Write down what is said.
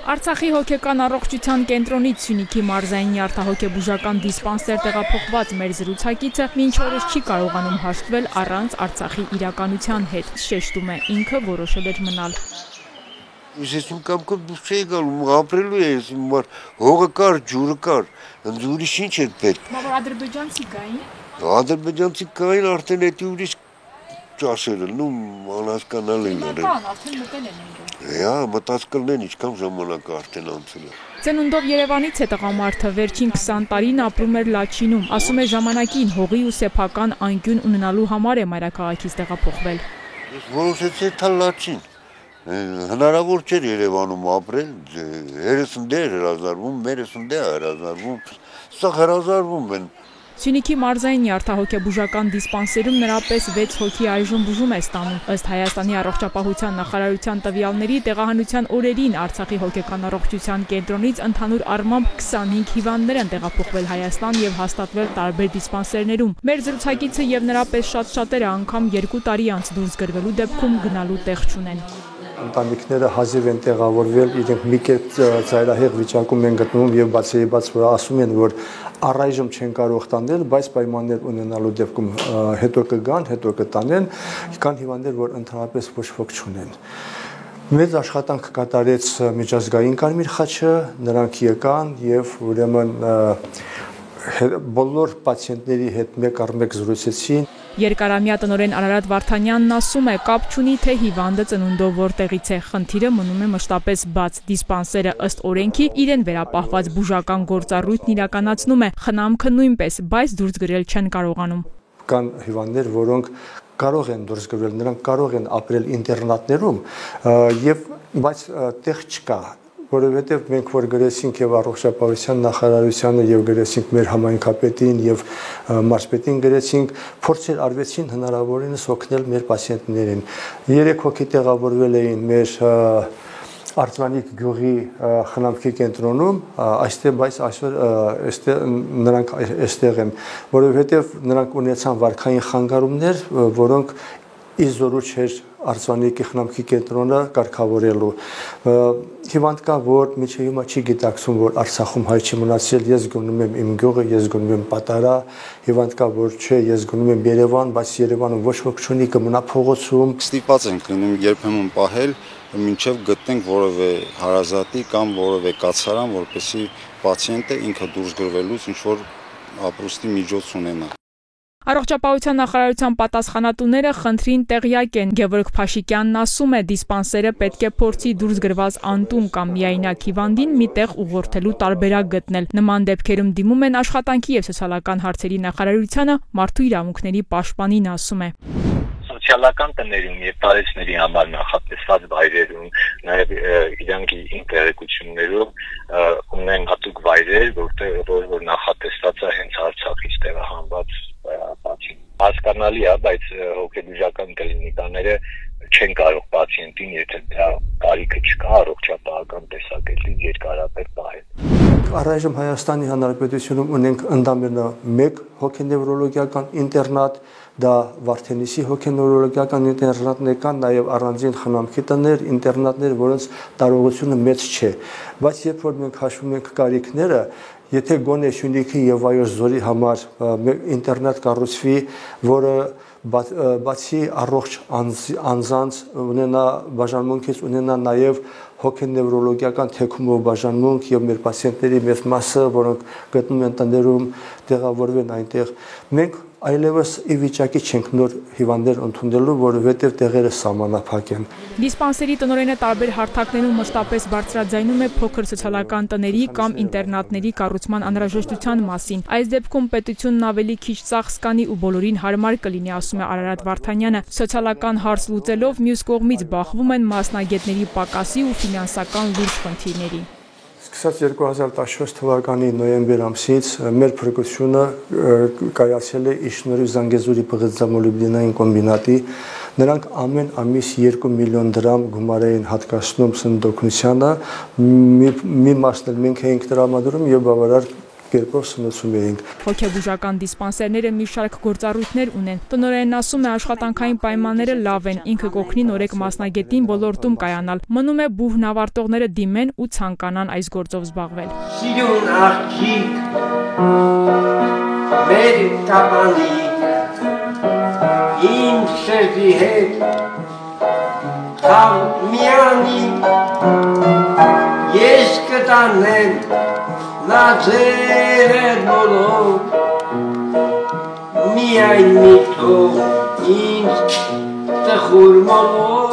Արցախի հոգեկան առողջության կենտրոնից Սյունիքի մարզային արտահոգեբուժական դիսպանսեր տեղափոխված մեր զրուցակիցը մինչ օրս չի կարողանում հաշտվել առանց Արցախի իրականության հետ, շեշտում է ինքը որոշել էր մնալ։ Ես կամքով դուրս չէի գալու, ապրելու էի, հողը կար, ջուրը կար, ուրիշ ինչ էր պետք։ Բա որ ադրբեջանցի կային։ Ադրբեջանցի կային, արդեն էդի ուրիշ ճաշերը, անհասկանալի էր։ Արդեն մտել են ինքը։ Հա, մտած կլնեն, ինչքան ժամանակ արդեն անցել է։ Ծնունդով Երևանից է տղամարդը, վերջին 20 տարին ապրում էր Լաչինում, ասում է ժամանակին հողի ու սեփական անկյուն ունենալու համար է մայրաքաղաքից տեղափոխվել։ Ես որոշեցի թա Լաչին։ Հնարավոր չէր Երևանում ապրել, հերս ընդ էր հրաժարվում, մերս ընդ է հրաժարվում, սա հրաժարվում են։ Սյունիքի մարզային արտահոգեբուժական դիսպանսերում նրա պես 6 հոգի այժմ բուժում է ստանում։ Ըստ Հայաստանի առողջապահության նախարարության տվյալների, տեղահանության օրերին Արցախի հոգեկան առողջության կենտրոնից ընդհանուր առմամբ 25 հիվանդներ են տեղափոխվել Հայաստան եւ հաստատվել տարբեր դիսպանսերներում։ Մեր զրուցակիցը եւ նրա պես շատերը անգամ 2 տարի անց դուրս գրվելու դեպքում գնալու տեղ չունեն։ Ընտանիքները հազիվ են տեղավորվել, իրենք մի կերպ ծայրահեղ վիճակում են գտնվում եւ բացի որ ասում են, որ առայժմ չեն կարող տանել, բայց պայմաններ ունենալու դեպքում հետո կգան, հետո կտանեն, կան հիվանդներ, որ ընդհանրապես ոչ ոք չունեն։ Մեծ աշխատանք կատարեց միջազգային Կարմիր խաչը, նրանք եկան եւ ուրեմն բոլոր պացիենտների հետ մեկ առ մեկ զրուցեցին։ Երկարամյա տնօրեն Արարատ Վարդանյանն ասում է, կապ չունի, թե հիվանդը ծնունդով որտեղից է, խնդիրը մնում է մշտապես բաց։ Դիսպանսերը ըստ օրենքի իրեն վերապահված բուժական գործառույթն իրականացնում է, խնամքը նույնպես, բայց դուրս գրել չեն կարողանում։ Կան հիվանդներ, որոնք կարող են դուրս գրվել, նրանք կարող են ապրել ինտերնատներում, բայց տեղ չկա։ Որովհետև մենք որ գրեցինք եւ առողջապահության նախարարությանը եւ գրեցինք մեր համայնքապետին եւ մարզպետին գրեցինք, փորձեր արվեցին հնարավորինս օգնել մեր պացիենտներին։ 3 հոգի տեղավորվել էին մեր Արտվանիկ գյուղի խնամքի կենտրոնում, այստեղ բայց այսօր նրանք այստեղ են, որովհետև նրանք ունեցան վարքային խանգարումներ, որոնք իզորու չէր Արտվանիկի խնամքի կենտրոնը կարգավորելու։ Հիվանդ կա, որ մինչև հիմա չի գիտակցում, որ Արցախում հայ չի մնացել, ես գնում եմ իմ գյուղը, ես գնում եմ Պատարա, հիվանդ կա, որ չէ, ես գնում եմ Երևան, բայց Երևանը ոչ ոք չունի, կմնա փողոցում։ Ստիպված ենք լինում երբեմն պահել, մինչև գտնենք որևէ հարազատի կամ որևէ կացարան, որպեսզի պացիենտը ինքը դուրս գրվելուց ինչ որ ապրուստի միջոց ունենա։ Առողջապահության նախարարության պատասխանատուները խնդրին տեղյակ են։ Գևորգ Փաշիկյանն ասում է, դիսպանսերը պետք է փորձի դուրս գրված անտուն կամ միայնակ հիվանդին մի տեղ ուղղորդելու տարբերակ գտնել։ Նման դեպքերում դիմում են աշխատանքի եւ սոցիալական հարցերի նախարարությանը, մարդու իրավունքների պաշտպանին ասում է։ Սոցիալական տներում եւ տարեցների համար նախատեսված վայրերում, նաեւ իրանք ինտերակցիաներում ունեն հատուկ վայրեր, որ նախատեսված է հենց Արցախից տեղահանված պացիենտ։ Հասկանալի է, բայց հոգեբուժական կլինիկաները չեն կարող պացիենտին, եթե դրա կարիքը չկա, առողջապահական տեսակետից երկարատև պահել։ Առայժմ Հայաստանի Հանրապետությունում ունենք ընդամենը 1 հոգենևրոլոգիական ինտերնատ, դա Վարդենիսի հոգենևրոլոգիական ինտերնատն է, կան նաև առանձին խնամքի տներ, ինտերնատներ, որոնց տարողությունը մեծ չէ, բայց երբ որ մենք հաշվում ենք կարիքները, եթե գոնե Սյունիքի եւ Վայոց ձորի համար ինտերնատ կառուցվի, որը բացի առողջ անձանց ունենա բաժանմունքից ունենա նաև հոգենևրոլոգիական թեքումով բաժանմունք եւ մեր պացիենտների մեծ մասը, որոնք գտնում են տներում, տեղավորվեն այնտեղ, մենք այլևս ի վիճակի չենք նոր հիվանդներ ընդունելու, որովհետև տեղերը սահմանափակ են։ Դիսպանսերի տնօրենը տարբեր հարթակներում մշտապես բարձրաձայնում է փոքր սոցիալական տների կամ ինտերնատների կառուցման անհրաժեշտության մասին։ Այս դեպքում պետությունն ավելի քիչ ծախս կանի ու բոլորին հարմար կլինի, ասում է Արարատ Վարդանյանը։ Սոցիալական հարց լուծելով մյուս կողմից բախվում են մասնագետների պակասի ու ֆինանսական լուրջ խնդիրների։ Սկսած 2014 թվականի նոյեմբեր ամսից մեր փրկությունը կայացել է Իշնորի Զանգեզուրի պղծամոլիբդենային կոմբինատի։ Նրանք ամեն ամիս 2 միլիոն դրամ գումար էին հատկացնում սննդօգնությանը, մի մասն էլ մենք էինք տրամադրում եւ բավարար կերպով սնուցում էինք։ Հոգեբուժական դիսպանսերները մի շարք գործառույթներ ունեն։ Տնօրենն ասում է աշխատանքային պայմանները լավ են, ինքը կօգնի նորեկ մասնագետին ոլորտում կայանալ։ Մնում է բուհն ավարտողները դիմեն ու ցանկանան այս գործով զբաղվել։ Սիրուն աղջիկ, մեր կապանի, իմ սրտի հետ, խավ միանի, ես կտանեմ, նա ձեր հետ բոլոր, միայն մի թող ինձ տխուր մոլոր,